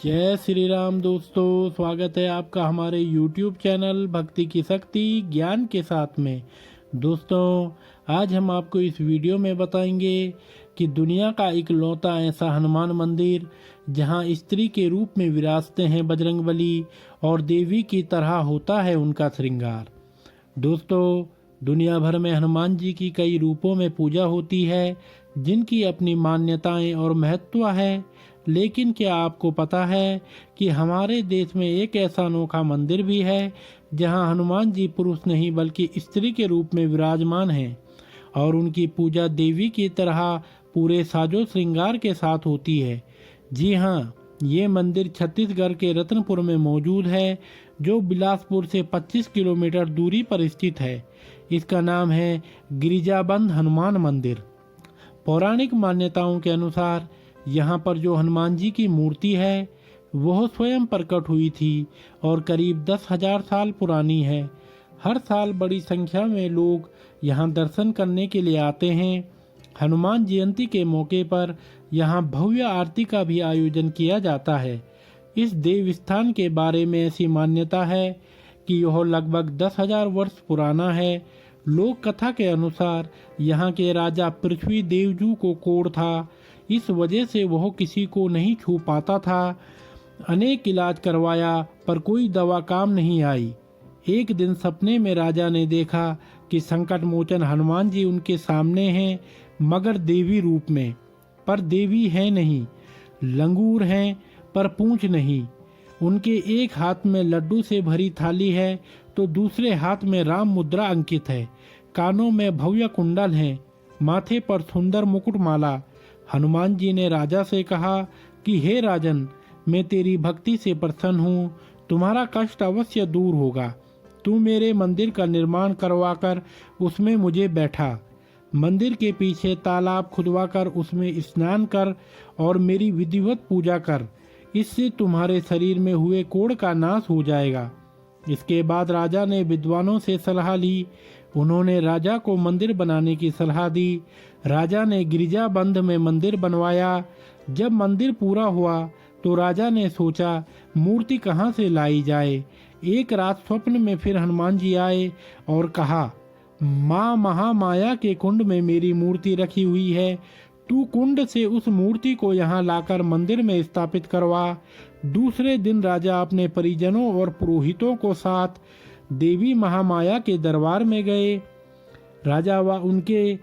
जय श्री राम दोस्तों, स्वागत है आपका हमारे YouTube चैनल भक्ति की शक्ति ज्ञान के साथ में। दोस्तों, आज हम आपको इस वीडियो में बताएंगे कि दुनिया का इकलौता ऐसा हनुमान मंदिर जहां स्त्री के रूप में विराजते हैं बजरंगबली और देवी की तरह होता है उनका श्रृंगार। दोस्तों, दुनिया भर में हनुमान जी की कई रूपों में पूजा होती है जिनकी अपनी मान्यताएं और महत्व है। लेकिन क्या आपको पता है कि हमारे देश में एक ऐसा अनोखा मंदिर भी है जहां हनुमान जी पुरुष नहीं बल्कि स्त्री के रूप में विराजमान हैं और उनकी पूजा देवी की तरह पूरे साजो श्रृंगार के साथ होती है। जी हाँ, ये मंदिर छत्तीसगढ़ के रतनपुर में मौजूद है जो बिलासपुर से 25 किलोमीटर दूरी पर स्थित है। इसका नाम है गिरिजाबंद हनुमान मंदिर। पौराणिक मान्यताओं के अनुसार यहाँ पर जो हनुमान जी की मूर्ति है वह स्वयं प्रकट हुई थी और करीब 10,000 साल पुरानी है। हर साल बड़ी संख्या में लोग यहाँ दर्शन करने के लिए आते हैं। हनुमान जयंती के मौके पर यहाँ भव्य आरती का भी आयोजन किया जाता है। इस देव स्थान के बारे में ऐसी मान्यता है कि यह लगभग 10,000 वर्ष पुराना है। लोक कथा के अनुसार यहाँ के राजा पृथ्वी देवजू को कोढ़ था, इस वजह से वह किसी को नहीं छू पाता था। अनेक इलाज करवाया पर कोई दवा काम नहीं आई। एक दिन सपने में राजा ने देखा कि संकट मोचन हनुमान जी उनके सामने हैं, मगर देवी रूप में, पर देवी है नहीं। लंगूर हैं पर पूंछ नहीं। उनके एक हाथ में लड्डू से भरी थाली है तो दूसरे हाथ में राम मुद्रा अंकित है। कानों में भव्य कुंडल है, माथे पर सुंदर मुकुट माला। हनुमान जी ने राजा से कहा कि हे राजन, मैं तेरी भक्ति से प्रसन्न हूँ, तुम्हारा कष्ट अवश्य दूर होगा। तू मेरे मंदिर का निर्माण करवाकर उसमें मुझे बैठा। मंदिर के पीछे तालाब खुदवाकर उसमें स्नान कर और मेरी विधिवत पूजा कर। इससे तुम्हारे शरीर में हुए कोढ़ का नाश हो जाएगा। इसके बाद राजा ने विद्वानों से सलाह ली। उन्होंने राजा को मंदिर बनाने की सलाह दी। राजा ने गिरिजाबंद में मंदिर बनवाया। जब मंदिर पूरा हुआ तो राजा ने सोचा मूर्ति कहाँ से लाई जाए। एक रात स्वप्न में फिर हनुमान जी आए और कहा, माँ महामाया के कुंड में मेरी मूर्ति रखी हुई है। तू कुंड से उस मूर्ति को यहाँ लाकर मंदिर में स्थापित करवा। दूसरे दिन राजा अपने परिजनों और पुरोहितों को साथ देवी महामाया के दरबार में गए। राजा व उनके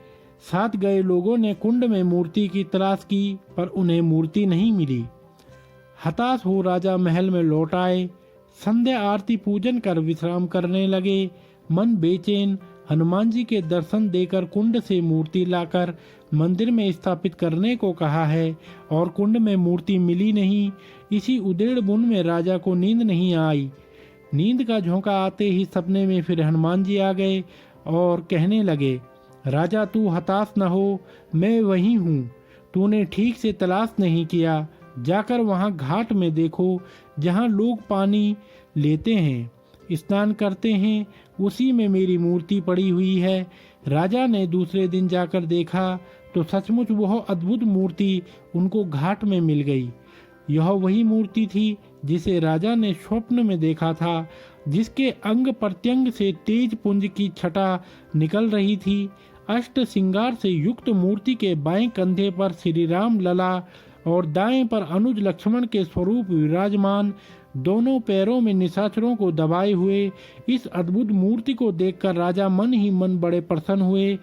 साथ गए लोगों ने कुंड में मूर्ति की तलाश की पर उन्हें मूर्ति नहीं मिली। हताश हो राजा महल में लौट आए। संध्या आरती पूजन कर विश्राम करने लगे। मन बेचैन, हनुमान जी के दर्शन देकर कुंड से मूर्ति लाकर मंदिर में स्थापित करने को कहा है और कुंड में मूर्ति मिली नहीं। इसी उधेड़ बुन में राजा को नींद नहीं आई। नींद का झोंका आते ही सपने में फिर हनुमान जी आ गए और कहने लगे, राजा तू हताश न हो, मैं वही हूँ। तूने ठीक से तलाश नहीं किया। जाकर वहाँ घाट में देखो जहाँ लोग पानी लेते हैं, स्नान करते हैं, उसी में मेरी मूर्ति पड़ी हुई है। राजा ने दूसरे दिन जाकर देखा तो सचमुच वह अद्भुत मूर्ति उनको घाट में मिल गई। यह वही मूर्ति थी जिसे राजा ने स्वप्न में देखा था, जिसके अंग प्रत्यंग से तेज पुंज की छटा निकल रही थी। अष्ट श्रृंगार से युक्त मूर्ति के बाएं कंधे पर श्री राम लला और दाएं पर अनुज लक्ष्मण के स्वरूप विराजमान, दोनों पैरों में निशाचरों को दबाए हुए। इस अद्भुत मूर्ति को देखकर राजा मन ही मन बड़े प्रसन्न हुए।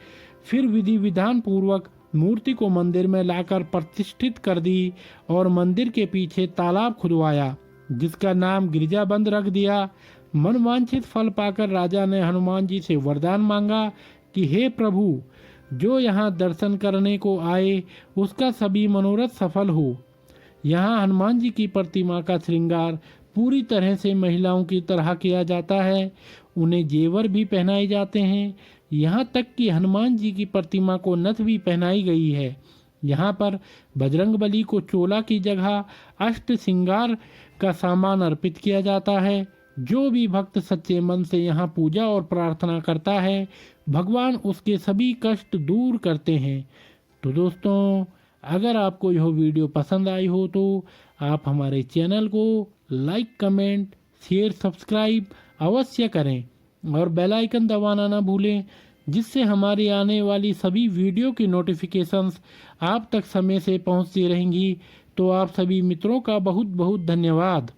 फिर विधि विधान पूर्वक मूर्ति को मंदिर में लाकर प्रतिष्ठित कर दी और मंदिर के पीछे तालाब खुदवाया, जिसका नाम गिरिजाबंद रख दिया। मनवांछित फल पाकर राजा ने हनुमान जी से वरदान मांगा कि हे प्रभु, जो यहाँ दर्शन करने को आए उसका सभी मनोरथ सफल हो। यहाँ हनुमान जी की प्रतिमा का श्रृंगार पूरी तरह से महिलाओं की तरह किया जाता है। उन्हें जेवर भी पहनाए जाते हैं। यहाँ तक कि हनुमान जी की प्रतिमा को नथ भी पहनाई गई है। यहाँ पर बजरंगबली को चोला की जगह अष्ट श्रृंगार का सामान अर्पित किया जाता है। जो भी भक्त सच्चे मन से यहाँ पूजा और प्रार्थना करता है, भगवान उसके सभी कष्ट दूर करते हैं। तो दोस्तों, अगर आपको यह वीडियो पसंद आई हो तो आप हमारे चैनल को लाइक, कमेंट, शेयर, सब्सक्राइब अवश्य करें और बेल आइकन दबाना ना भूलें, जिससे हमारी आने वाली सभी वीडियो की नोटिफिकेशंस आप तक समय से पहुंचती रहेंगी। तो आप सभी मित्रों का बहुत बहुत धन्यवाद।